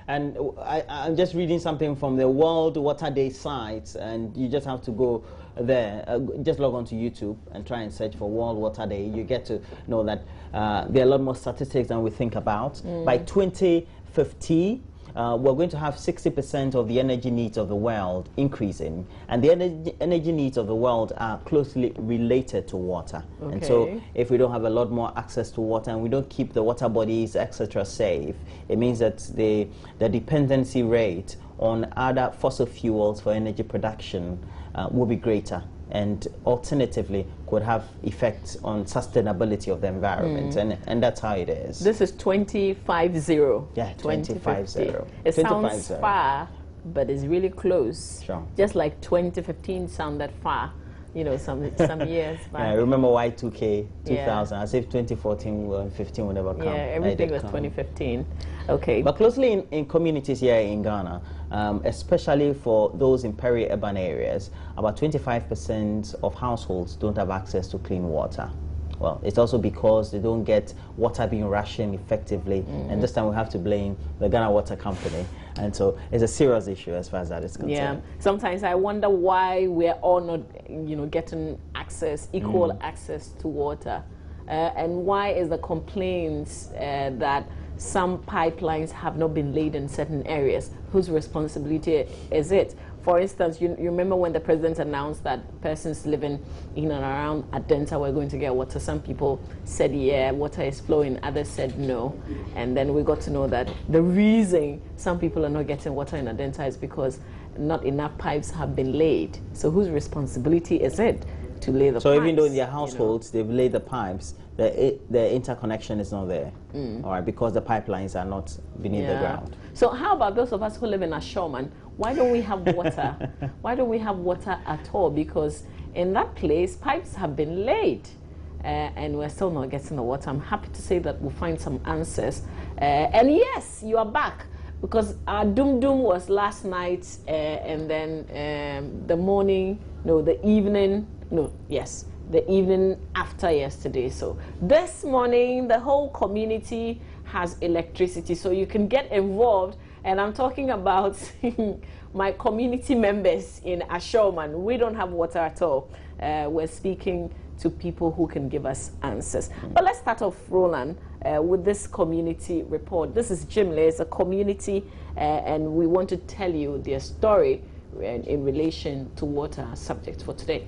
And I'm just reading something from the World Water Day site, and you just have to go there, just log on to YouTube and try and search for World Water Day. You get to know that there are a lot more statistics than we think about. By 2050, we're going to have 60% of the energy needs of the world increasing, and the energy needs of the world are closely related to water. Okay. And so if we don't have a lot more access to water and we don't keep the water bodies, etc., safe, it means that the dependency rate on other fossil fuels for energy production will be greater, and alternatively could have effects on sustainability of the environment, and that's how it is. This is 2050. Yeah, 2050. It sounds far, but it's really close. Sure. Just like 2015 sounded far, you know, some years back. Yeah, I remember Y2K 2000. As if 2014 or 15 would never come. Yeah, everything was 2015. Okay. But closely in communities here in Ghana, especially for those in peri-urban areas, about 25% of households don't have access to clean water. Well, it's also because they don't get water being rationed effectively, and this time we have to blame the Ghana Water Company. And so it's a serious issue as far as that is concerned. Yeah, sometimes I wonder why we're all not, you know, getting access, equal access to water, and why is the complaints that some pipelines have not been laid in certain areas? Whose responsibility is it? For instance, you remember when the president announced that persons living in and around Adenta were going to get water. Some people said, yeah, water is flowing. Others said no. And then we got to know that the reason some people are not getting water in Adenta is because not enough pipes have been laid. So whose responsibility is it to lay the pipes? So even though in their households, they've laid the pipes, the interconnection is not there, all right, because the pipelines are not beneath the ground. So how about those of us who live in Ashoman? Why don't we have water? Why don't we have water at all? Because in that place, pipes have been laid, and we're still not getting the water. I'm happy to say that we'll find some answers. And yes, you are back, because our doom was last night, and then the evening after yesterday. So this morning, the whole community has electricity, so you can get involved. And I'm talking about my community members in Ashoman. We don't have water at all. We're speaking to people who can give us answers. But let's start off, Roland, with this community report. This is Jimle, it's a community, and we want to tell you their story in relation to water, subject for today.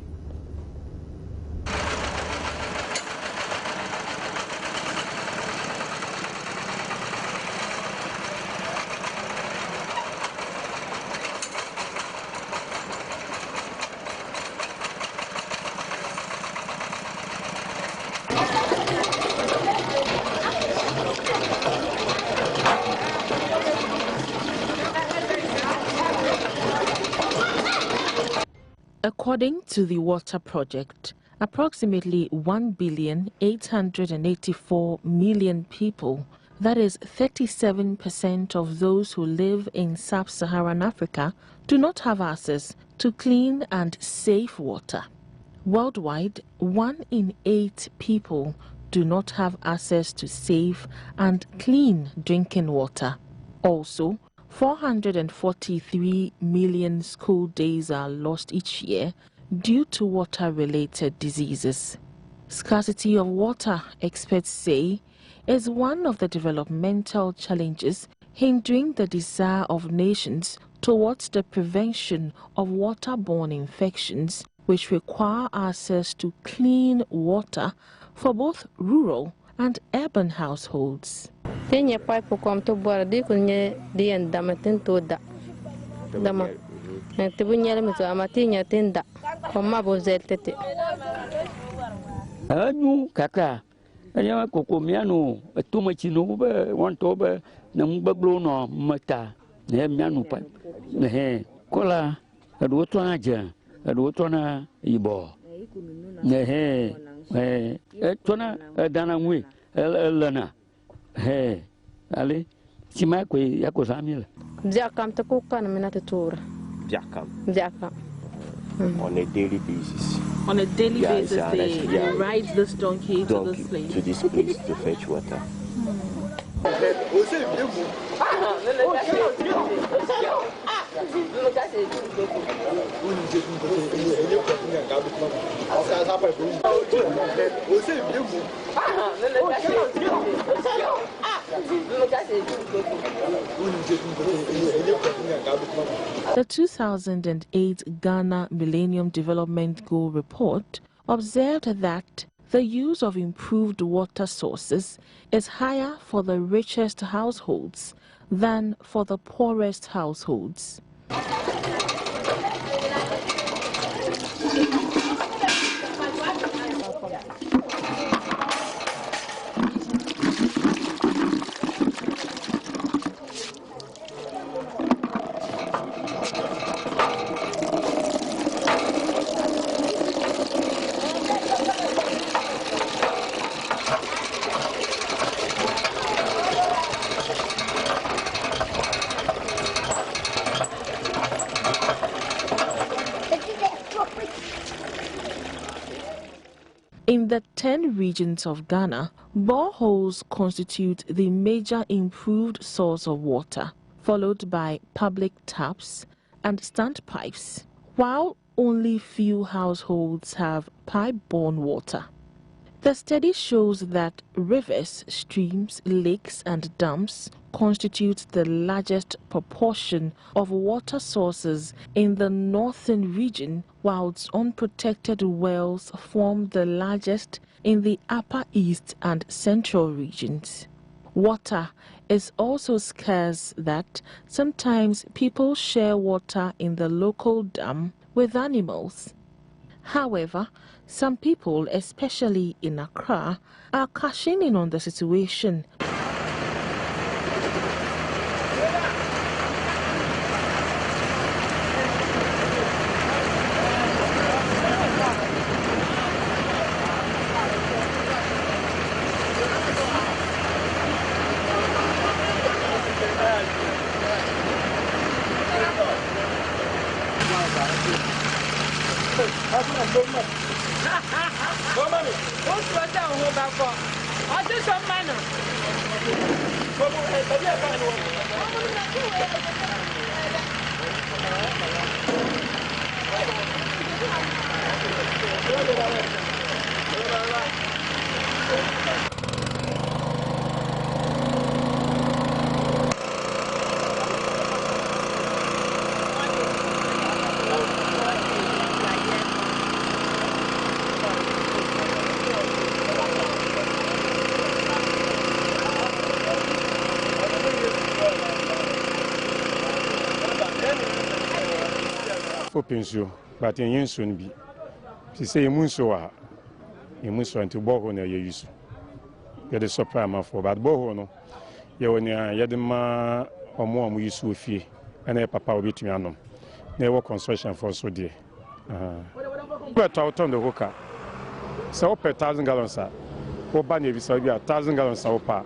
According to the Water Project, approximately 1,884,000,000 people, that is 37% of those who live in sub-Saharan Africa, do not have access to clean and safe water. Worldwide, 1 in 8 people do not have access to safe and clean drinking water. Also, 443 million school days are lost each year due to water-related diseases. Scarcity of water, experts say, is one of the developmental challenges hindering the desire of nations towards the prevention of waterborne infections, which require access to clean water for both rural and urban households. Tenya pipe kom to bora di kunye di endamatin to da dama tibunya le mito amatinya tenda koma bozeltete anyu kaka anya kokomiano tumachino be wanto be na mbaglo no mata ne mianu pa ne kola adu to aja adu to na ibo ne tona dana ngwi elana hey ali chima ko yako samila jakam to kukan minata tour jakam on a daily basis. On a daily basis, they ride this donkey to this place to fetch water. The 2008 Ghana Millennium Development Goal Report observed that the use of improved water sources is higher for the richest households than for the poorest households. In the 10 regions of Ghana, boreholes constitute the major improved source of water, followed by public taps and standpipes, while only few households have pipe-borne water. The study shows that rivers, streams, lakes and dams constitute the largest proportion of water sources in the northern region, whilst unprotected wells form the largest in the upper east and central regions. Water is also scarce that sometimes people share water in the local dam with animals. However, some people, especially in Accra, are cashing in on the situation. Pension, but in yen soon be. She say Munsoa, Munso and to Boho near use. Get a surprise for but Boho no. Yeonia Yadema or more we use with fee, and a papa will be to me. Never construction for so dear. But out on the hooker. So per 1,000 gallons, or Banny is 1,000 gallons of pa.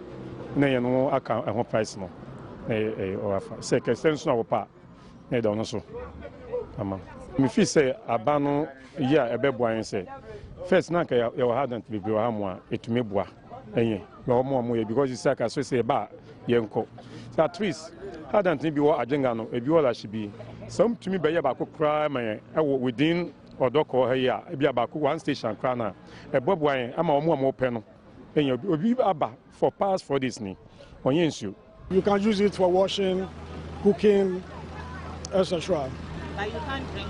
Nay, no account and price no. Or second sense no pa. Nay, don't so. Me feel say abano yeah ebe boan say first na ka you hadn't be bro hamwa etumi boa enye no mo because you say ka so say ba yenko so at least hadn't be wo ajenga no ebi wala shi bi some tumi be ye ba ko kra man within odoko here ebi ba ko one station kra na ebo boan ama omo pe no enye obi aba for past 4 days ni onye nsu. You can use it for washing, cooking, etc. But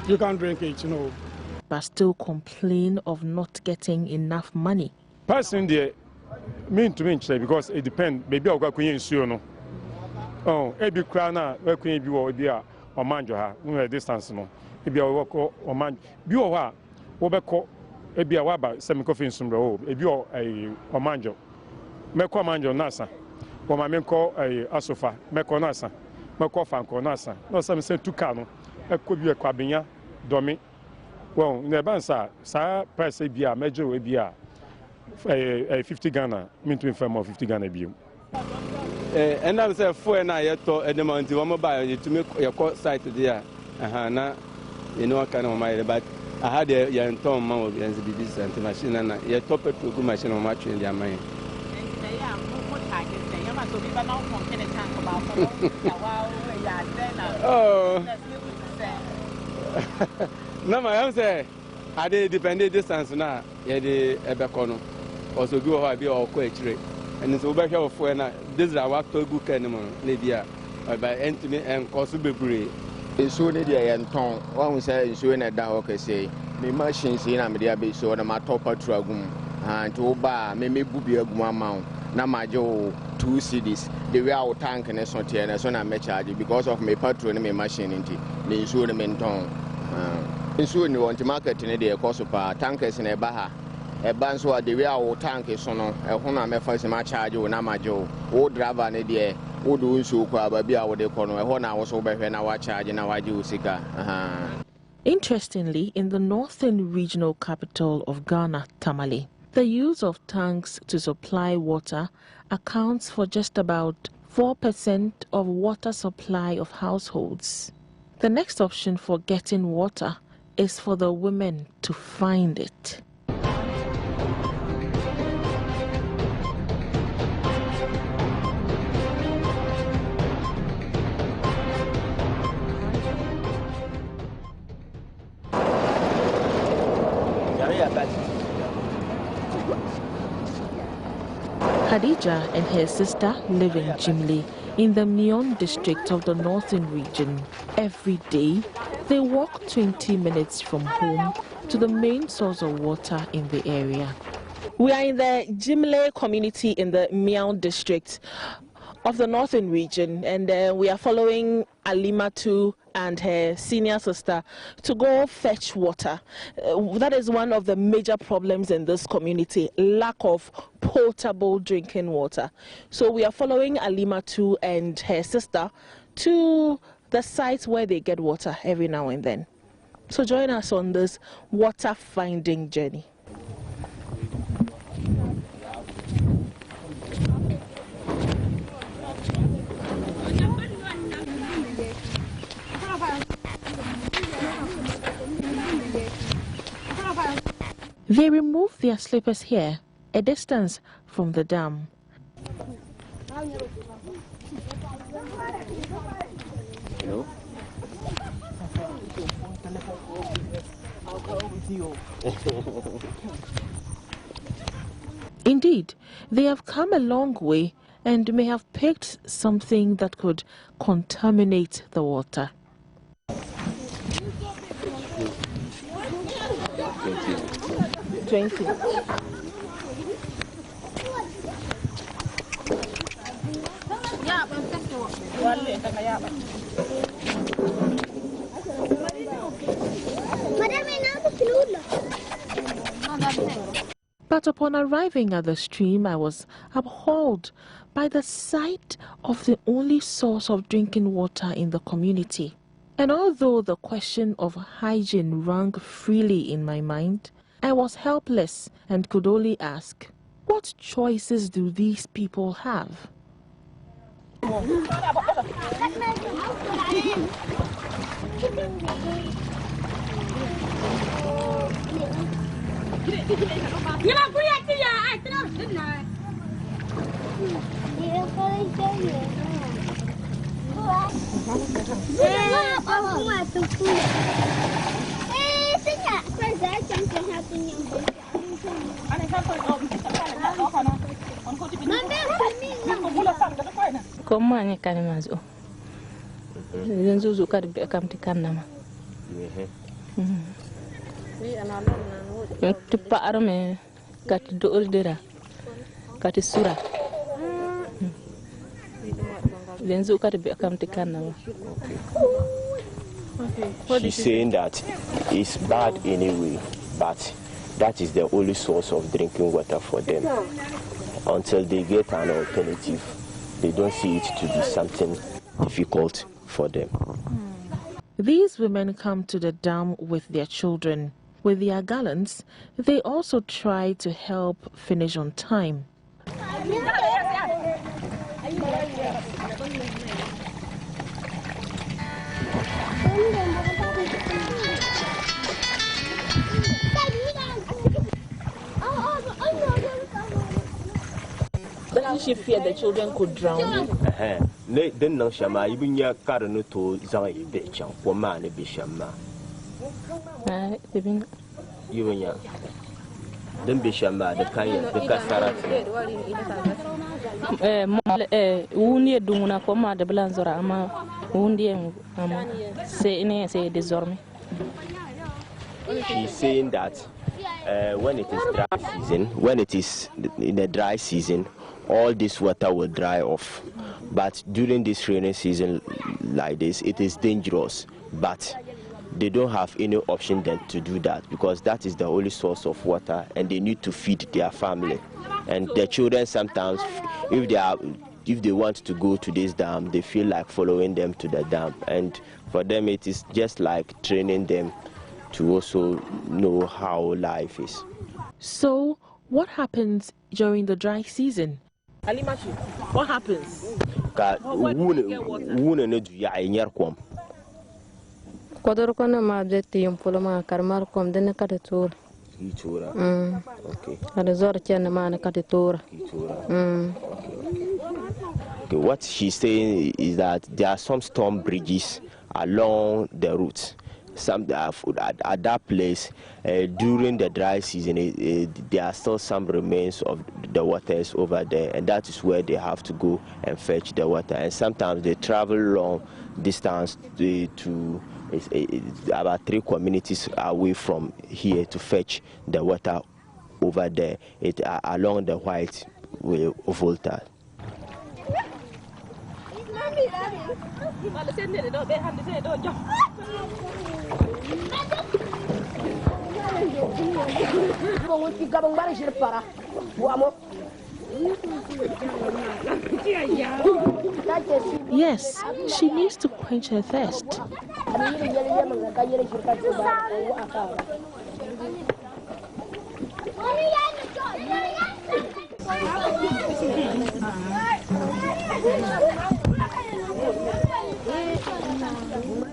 you can't drink it, you know. But still complain of not getting enough money. Person there, mean to me because it depends. Maybe I'll go to ensure no. Oh, every crana, where can you be or manjo her, no distance no. Maybe I'll walk or man. You are Obeko, maybe a waba, semi coffee in some row, if you are a manjo. Meko manjo nasa, or my men call a asofa, Meko nasa, Meko fanco nasa, no some sent to Kano. Could be a quabinia, domi. Well, in the bansa, sa price a beer, major a beer, a 50 Ghana, mean to inform of 50 Ghana bill. And I was a 4 and I thought at the moment you want to make your court site there. You know, I kind of my but I had a young Tom Mount and the machine and a top to good machine on match in their mind. Oh. No, my am say I dey dependent distance na ye dey ebekono. Also bi ho abi o ko akire. And so be hwe fo na this is our to book animo na bia by entimi enkoso bebre. Nsuo ne dia ye nton. Wa hu say nsuo na da ho kese. Me machines na me dia be so na ma top patru agum. Nti wo ba me mebu bi agum amount na ma je 2 cedis. The way our tank and so tie na so na me charge because of me petrol and me machine nti me nsuo ne me nton. Nsuo ni want market ne dey cost pa tankers na eba ha. Eba nso a the way our tank so no e ho na me fa se ma charge wo na ma je wo driver ne dey wo do nsuo kwa ba bia wo dey kono e ho na wo so be hwe na wa charge na wa je wo sika. Interestingly, in the northern regional capital of Ghana, Tamale, the use of tanks to supply water accounts for just about 4% of water supply of households. The next option for getting water is for the women to find it. Khadija and her sister live in Jimle in the Mion district of the northern region. Every day, they walk 20 minutes from home to the main source of water in the area. We are in the Jimle community in the Mion district of the northern region, and we are following Alimatu and her senior sister to go fetch water. That is one of the major problems in this community, lack of potable drinking water. So we are following Alimatu and her sister to the sites where they get water every now and then. So join us on this water finding journey. They remove their slippers here, a distance from the dam. Indeed, they have come a long way and may have picked something that could contaminate the water. $20. But upon arriving at the stream, I was appalled by the sight of the only source of drinking water in the community. And although the question of hygiene rang freely in my mind, I was helpless and could only ask, what choices do these people have? Komanya kanimazo. Zenzuzu kadi kamtikana ma. Tipa arme kati doordera kati sura. Zenzu kadi kamtikana ma. She's saying that it's bad anyway, but that is the only source of drinking water for them. Until they get an alternative, they don't see it to be something difficult for them. These women come to the dam with their children. With their gallons, they also try to help finish on time. she feared the children could drown? Then no shama, even your carno to Zai Becham, woman, a bishama. You and ya. Then bishama, the Kaya, the Casarat. Unie dunguna koma de blanzora ama undie say desormais. She's saying that when it is dry season, when it is in the dry season, all this water will dry off. But during this rainy season like this, it is dangerous. But they don't have any option then to do that, because that is the only source of water, and they need to feed their family. And the children sometimes, if they want to go to this dam, they feel like following them to the dam. And for them, it is just like training them to also know how life is. So, what happens during the dry season? Alimachi, what happens? Kodorokona mabjeti yumpuloma karmar kom dene katatur. Okay. What she's saying is that there are some storm bridges along the route. Some at that place during the dry season, there are still some remains of the waters over there, and that is where they have to go and fetch the water. And sometimes they travel long distance to about 3 communities away from here to fetch the water over there, along the White Way of Volta. Yes, she needs to quench her thirst.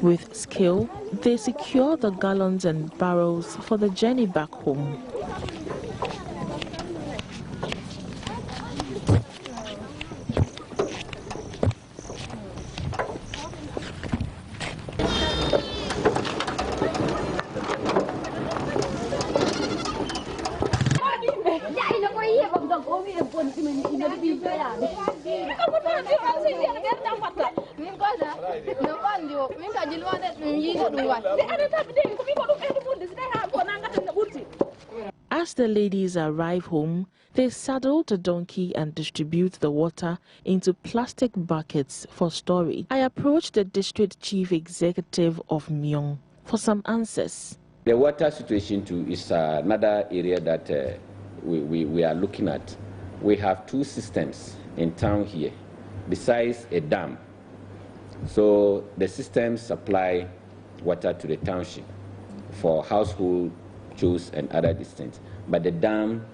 With skill, they secure the gallons and barrels for the journey back home. As the ladies arrive home, they saddle the donkey and distribute the water into plastic buckets for storage. I approached the district chief executive of Myong for some answers. The water situation too is another area that we are looking at. We have 2 systems in town here, besides a dam. So the systems supply water to the township for household chores and other distances. But the dam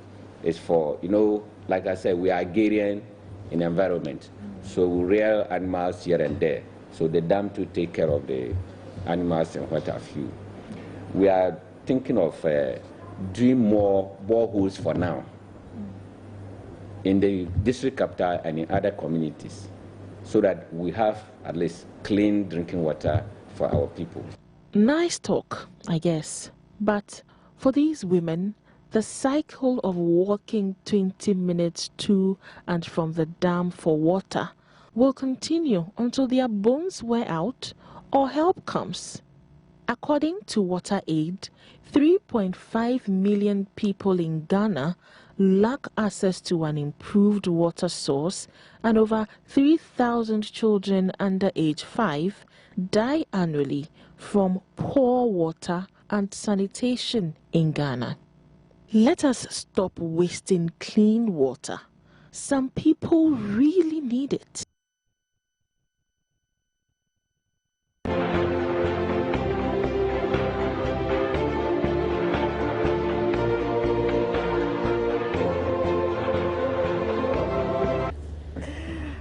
is for, like I said, we are agrarian in environment. So we rear animals here and there. So the dam to take care of the animals and what have you. We are thinking of doing more boreholes for now in the district capital and in other communities, so that we have at least clean drinking water for our people. Nice talk, I guess. But for these women, the cycle of walking 20 minutes to and from the dam for water will continue until their bones wear out or help comes. According to WaterAid, 3.5 million people in Ghana lack access to an improved water source, and over 3,000 children under age 5 die annually from poor water and sanitation in Ghana. Let us stop wasting clean water. Some people really need it.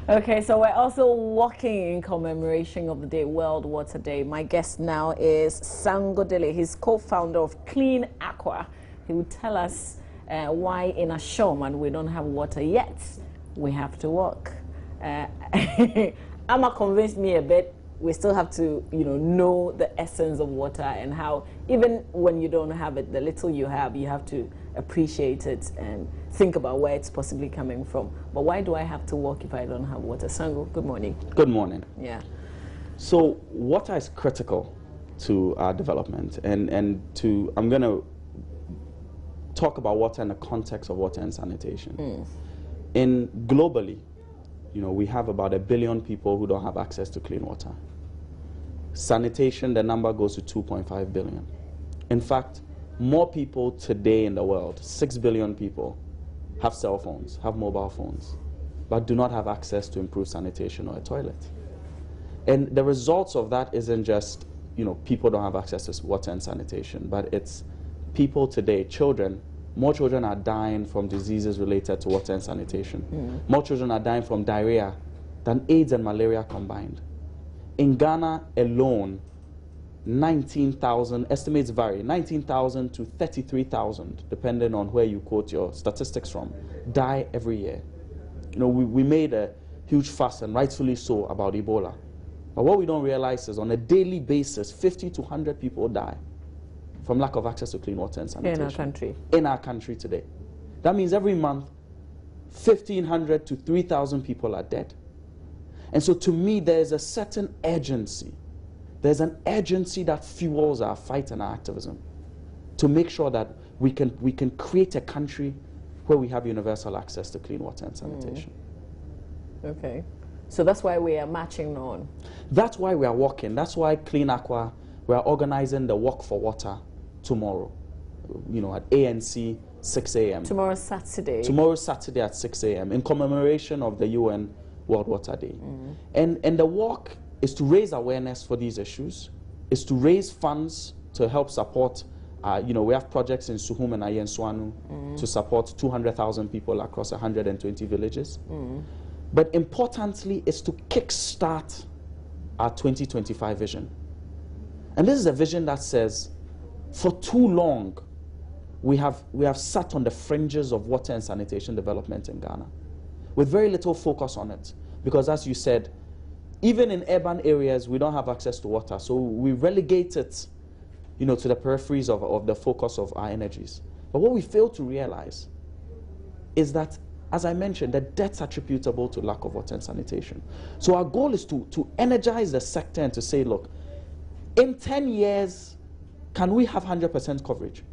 Okay, so we're also walking in commemoration of the day, World Water Day. My guest now is Sangodele. He's co-founder of Clean Aqua. He will tell us why in Ashoman we don't have water yet. we have to work. Amma convinced me a bit. We still have to, know the essence of water and how, even when you don't have it, the little you have to appreciate it and think about where it's possibly coming from. But why do I have to work if I don't have water? Sango, good morning. Good morning. Yeah. So water is critical to our development, and I'm going to talk about water in the context of water and sanitation. Globally, we have about 1 billion people who don't have access to clean water. Sanitation, the number goes to 2.5 billion. In fact, more people today in the world, 6 billion people, have cell phones, have mobile phones, but do not have access to improved sanitation or a toilet. And the results of that isn't just, people don't have access to water and sanitation, but it's people today, children, more children are dying from diseases related to water and sanitation. More children are dying from diarrhea than AIDS and malaria combined. In Ghana alone, 19,000, estimates vary, 19,000 to 33,000, depending on where you quote your statistics from, die every year. We made a huge fuss, and rightfully so, about Ebola. But what we don't realize is on a daily basis, 50 to 100 people die from lack of access to clean water and sanitation. In our country. In our country today. That means every month, 1,500 to 3,000 people are dead. And so to me, there's a certain urgency. There's an urgency that fuels our fight and our activism to make sure that we can create a country where we have universal access to clean water and sanitation. Okay. So that's why we are marching on. That's why we are walking. That's why Clean Aqua, we are organizing the Walk for Water tomorrow, at ANC, 6 a.m. Tomorrow Saturday. Tomorrow Saturday at 6 a.m. in commemoration of the UN World Water Day. And the walk is to raise awareness for these issues, is to raise funds to help support, we have projects in Suhum and Ayenswanu to support 200,000 people across 120 villages. But importantly, is to kickstart our 2025 vision. And this is a vision that says, for too long, we have sat on the fringes of water and sanitation development in Ghana, with very little focus on it. Because as you said, even in urban areas, we don't have access to water. So we relegate it, to the peripheries of the focus of our energies. But what we fail to realize is that, as I mentioned, the deaths attributable to lack of water and sanitation. So our goal is to energize the sector and to say, look, in 10 years, can we have 100% coverage?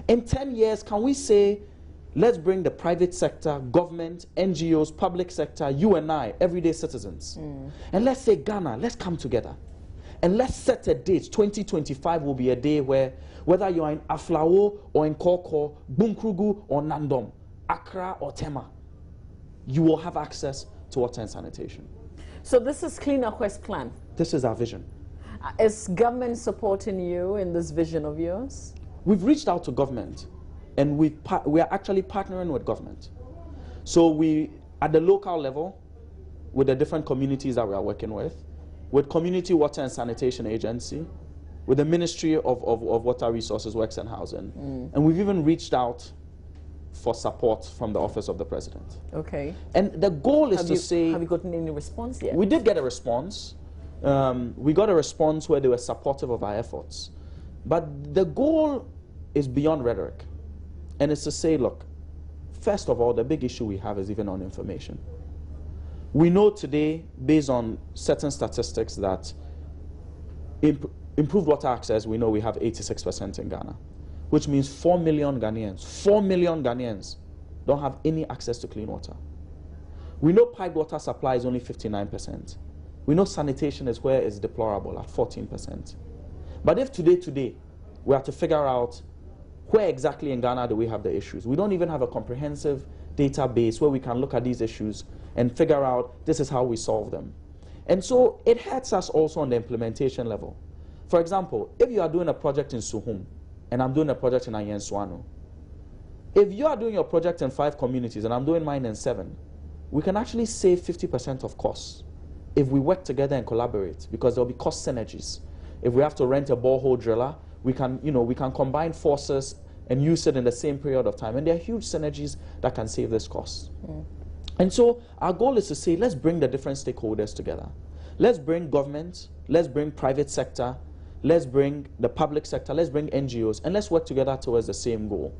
In 10 years, can we say, let's bring the private sector, government, NGOs, public sector, you and I, everyday citizens. And let's say, Ghana, let's come together. And let's set a date. 2025 will be a day where, whether you're in Aflao or in Koko, Bunkrugu or Nandom, Accra or Tema, you will have access to water and sanitation. So this is Clean Aqua's plan? This is our vision. Is government supporting you in this vision of yours? We've reached out to government, and we are actually partnering with government. So we, at the local level, with the different communities that we are working with Community Water and Sanitation Agency, with the Ministry of Water Resources, Works and Housing, and we've even reached out for support from the Office of the President. Okay. And the goal is to say... Have you gotten any response yet? We did get a response. We got a response where they were supportive of our efforts. But the goal is beyond rhetoric. And it's to say, look, first of all, the big issue we have is even on information. We know today, based on certain statistics, that improved water access, we know we have 86% in Ghana, which means 4 million Ghanaians don't have any access to clean water. We know piped water supply is only 59%. We know sanitation is where it's deplorable at 14%. But if today, we have to figure out where exactly in Ghana do we have the issues. We don't even have a comprehensive database where we can look at these issues and figure out this is how we solve them. And so it hurts us also on the implementation level. For example, if you are doing a project in Suhum and I'm doing a project in Ayenswanu, if you are doing your project in 5 communities and I'm doing mine in 7, we can actually save 50% of costs if we work together and collaborate, because there will be cost synergies. If we have to rent a borehole driller, we can combine forces and use it in the same period of time. And there are huge synergies that can save this cost. And so our goal is to say, let's bring the different stakeholders together. Let's bring government, let's bring private sector, let's bring the public sector, let's bring NGOs, and let's work together towards the same goal.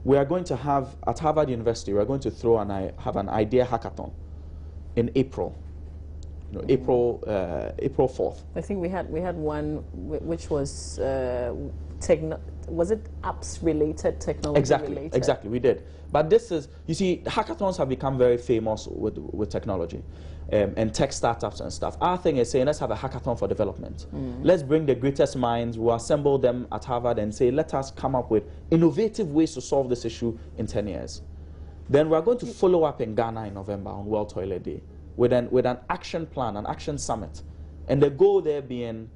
We are going to have, at Harvard University, we're going to have an idea hackathon in April. April 4th. I think we had one which was was it apps related, technology related? Exactly, we did. But this is, you see, hackathons have become very famous with technology and tech startups and stuff. Our thing is saying, let's have a hackathon for development. Let's bring the greatest minds, we'll assemble them at Harvard and say, let us come up with innovative ways to solve this issue in 10 years. Then we're going to follow up in Ghana in November on World Toilet Day with an action plan, an action summit. And the goal there being,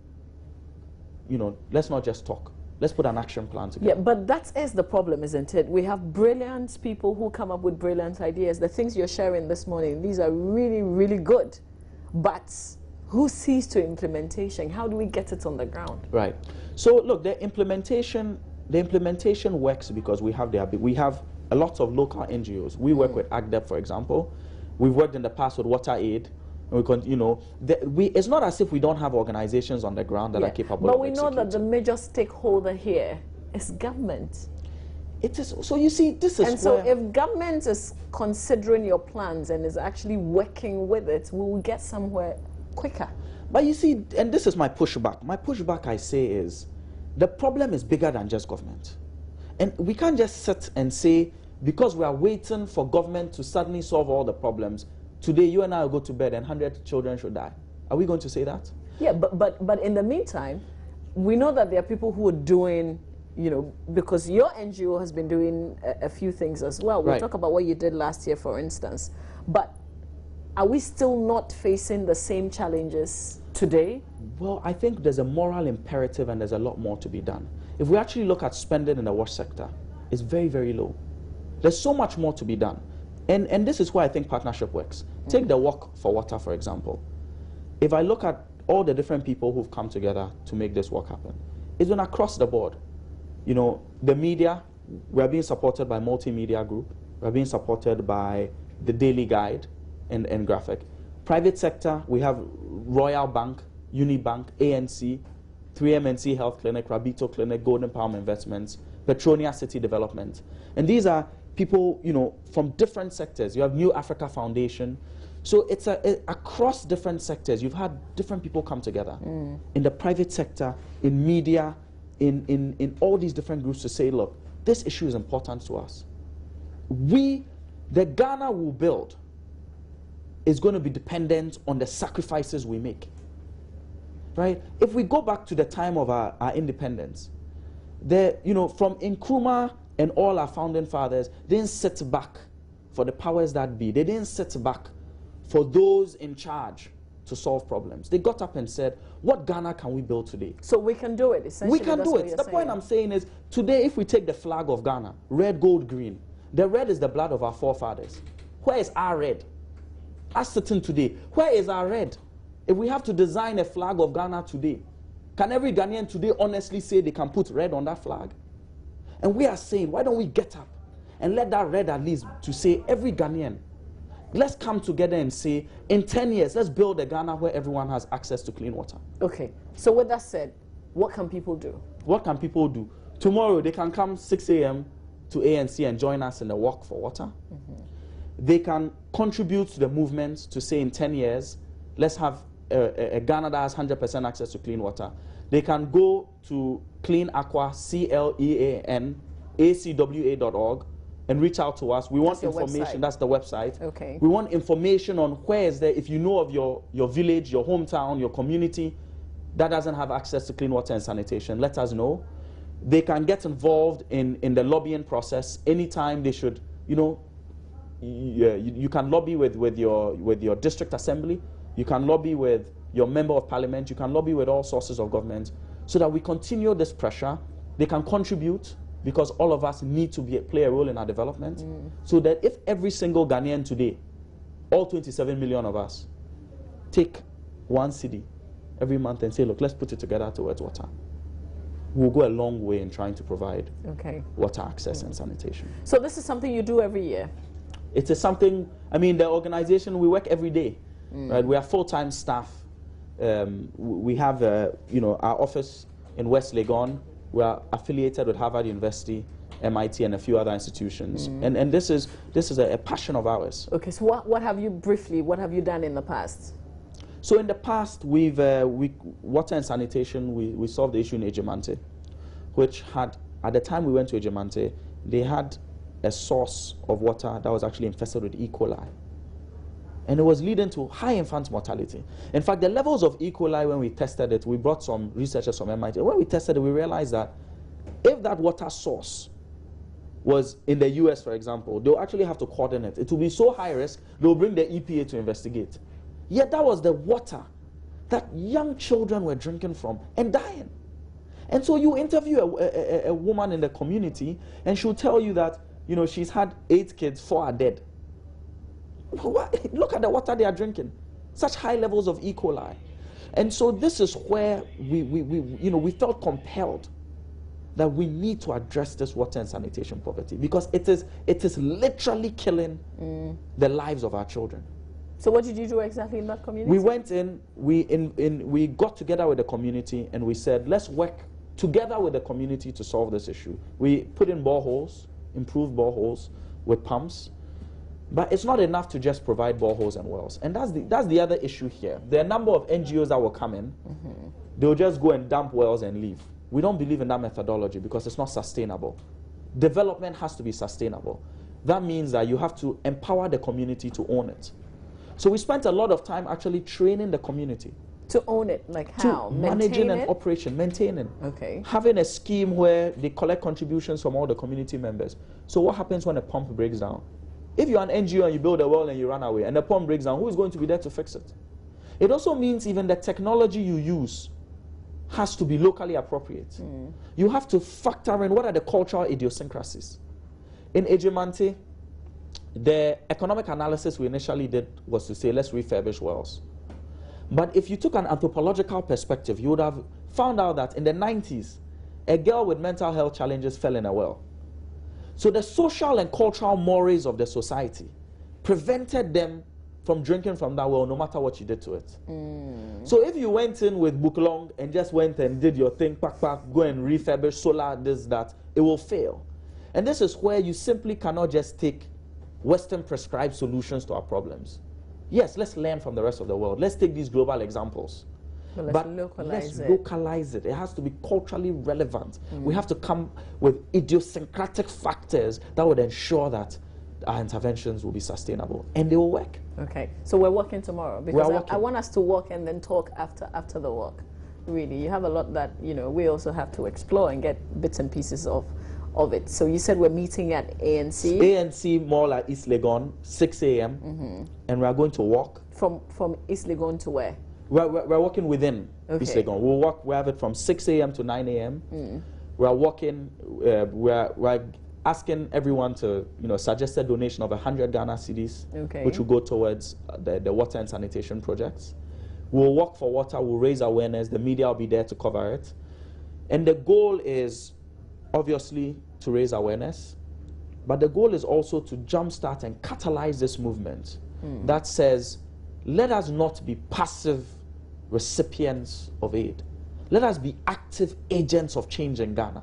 let's not just talk. Let's put an action plan together. Yeah, but that is the problem, isn't it? We have brilliant people who come up with brilliant ideas. The things you're sharing this morning, these are really, really good. But who sees to implementation? How do we get it on the ground? Right. So look, the implementation works because we have a lot of local NGOs. We work with AGDEP, for example. We've worked in the past with Water Aid. It's not as if we don't have organizations on the ground that are capable of executing. But we know that the major stakeholder here is government. It is. So you see, this is. And so if government is considering your plans and is actually working with it, we will get somewhere quicker. But you see, and this is my pushback. My pushback, I say, is the problem is bigger than just government. And we can't just sit and say, because we are waiting for government to suddenly solve all the problems, today you and I will go to bed and 100 children should die. Are we going to say that? Yeah, but in the meantime, we know that there are people who are doing, because your NGO has been doing a few things as well. We'll talk about what you did last year, for instance. But are we still not facing the same challenges today? Well, I think there's a moral imperative and there's a lot more to be done. If we actually look at spending in the wash sector, it's very, very low. There's so much more to be done. And this is why I think partnership works. Take the Walk for Water, for example. If I look at all the different people who've come together to make this work happen, it's been across the board. The media, we're being supported by Multimedia Group. We're being supported by the Daily Guide and Graphic. Private sector, we have Royal Bank, Unibank, ANC, 3MNC Health Clinic, Rabito Clinic, Golden Palm Investments, Petronia City Development. And these are people, from different sectors. You have New Africa Foundation. So it's across different sectors. You've had different people come together in the private sector, in media, in all these different groups to say, look, this issue is important to us. The Ghana we'll build is going to be dependent on the sacrifices we make. Right? If we go back to the time of our independence, from Nkrumah and all our founding fathers didn't sit back for the powers that be. They didn't sit back for those in charge to solve problems. They got up and said, what Ghana can we build today? So we can do it, essentially. We can do it. The point I'm saying is, today if we take the flag of Ghana, red, gold, green, the red is the blood of our forefathers. Where is our red? Us sitting today, where is our red? If we have to design a flag of Ghana today, can every Ghanaian today honestly say they can put red on that flag? And we are saying, why don't we get up and let that red at least to say every Ghanaian, let's come together and say, in 10 years, let's build a Ghana where everyone has access to clean water. Okay, so with that said, what can people do? What can people do? Tomorrow, they can come 6 a.m. to ANC and join us in the Walk for Water. They can contribute to the movement to say in 10 years, let's have a Ghana that has 100% access to clean water. They can go to Clean Aqua, CLEAN, and reach out to us. We want information. That's the website. Okay. We want information on where is there, if you know of your village, your hometown, your community that doesn't have access to clean water and sanitation, let us know. They can get involved in the lobbying process anytime. They should, you can lobby with your district assembly. You can lobby with your member of parliament. You can lobby with all sources of government so that we continue this pressure. They can contribute because all of us need to play a role in our development so that if every single Ghanaian today, all 27 million of us, take one cedi every month and say, look, let's put it together towards water, we'll go a long way in trying to provide water access and sanitation. So this is something you do every year? It is something, I mean, the organization, we work every day, right? We are full-time staff. We have, you know, our office in West Legon. We are affiliated with Harvard University, MIT, and a few other institutions. And this is a passion of ours. Okay, so what have you done in the past? So in the past, we've water and sanitation. We solved the issue in Ejimante, which had, at the time we went to Ejimante, they had a source of water that was actually infested with E. coli. And it was leading to high infant mortality. In fact, the levels of E. coli, when we tested it, we brought some researchers from MIT. When we tested it, we realized that if that water source was in the US, for example, they'll actually have to coordinate. It will be so high risk, they'll bring the EPA to investigate. Yet that was the water that young children were drinking from and dying. And so you interview a woman in the community, and she'll tell you that, you know, she's had 8 kids, 4 are dead. Look at the water they are drinking. Such high levels of E. coli. And so this is where we felt compelled that we need to address this water and sanitation poverty, because it is literally killing the lives of our children. So what did you do exactly in that community? We went in, we got together with the community, and we said, let's work together with the community to solve this issue. We put in boreholes, improved boreholes with pumps. But it's not enough to just provide boreholes and wells. And that's the other issue here. There are a number of NGOs that will come in. They'll just go and dump wells and leave. We don't believe in that methodology because it's not sustainable. Development has to be sustainable. That means that you have to empower the community to own it. So we spent a lot of time actually training the community. To own it, like how? Managing and operation, maintaining. Okay. Having a scheme where they collect contributions from all the community members. So what happens when a pump breaks down? If you're an NGO and you build a well and you run away and the pump breaks down, who is going to be there to fix it? It also means even the technology you use has to be locally appropriate. You have to factor in what are the cultural idiosyncrasies. In Ejimante, the economic analysis we initially did was to say, let's refurbish wells. But if you took an anthropological perspective, you would have found out that in the 90s, a girl with mental health challenges fell in a well. So the social and cultural mores of the society prevented them from drinking from that well, no matter what you did to it. So if you went in with Buklong and just went and did your thing, pack, go and refurbish solar, this, that, it will fail. And this is where you simply cannot just take Western prescribed solutions to our problems. Yes, let's learn from the rest of the world. Let's take these global examples. But let's localize it. It has to be culturally relevant. We have to come with idiosyncratic factors that would ensure that our interventions will be sustainable and they will work. Okay, so we're working tomorrow because I want us to walk and then talk after the walk. Really, you have a lot that we also have to explore and get bits and pieces of it. So you said we're meeting at ANC. ANC Mall at East Legon, 6 a.m. And we are going to walk from East Legon to where? We're walking within East Legon. We have it from 6 a.m. to 9 a.m. We are walking. We're asking everyone to suggest a donation of 100 Ghana cedis, which will go towards the water and sanitation projects. We'll walk for water. We'll raise awareness. The media will be there to cover it, and the goal is obviously to raise awareness, but the goal is also to jumpstart and catalyze this movement that says, let us not be passive recipients of aid. Let us be active agents of change in Ghana.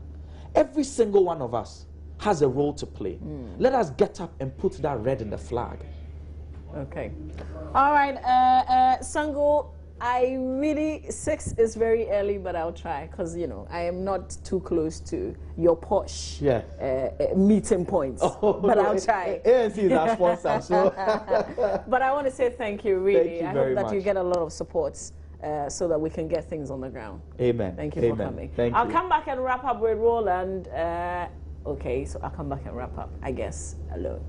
Every single one of us has a role to play. Let us get up and put that red in the flag. Okay. All right, Sango, 6 is very early, but I'll try because, I am not too close to your posh meeting points. But I'll try. ANC is our sponsor, so. But I want to say thank you, really. Thank you I very hope that you much. get a lot of supports so that we can get things on the ground. Amen. Thank you for coming. I'll come back and wrap up with Roland. Okay, so I'll come back and wrap up, I guess, alone.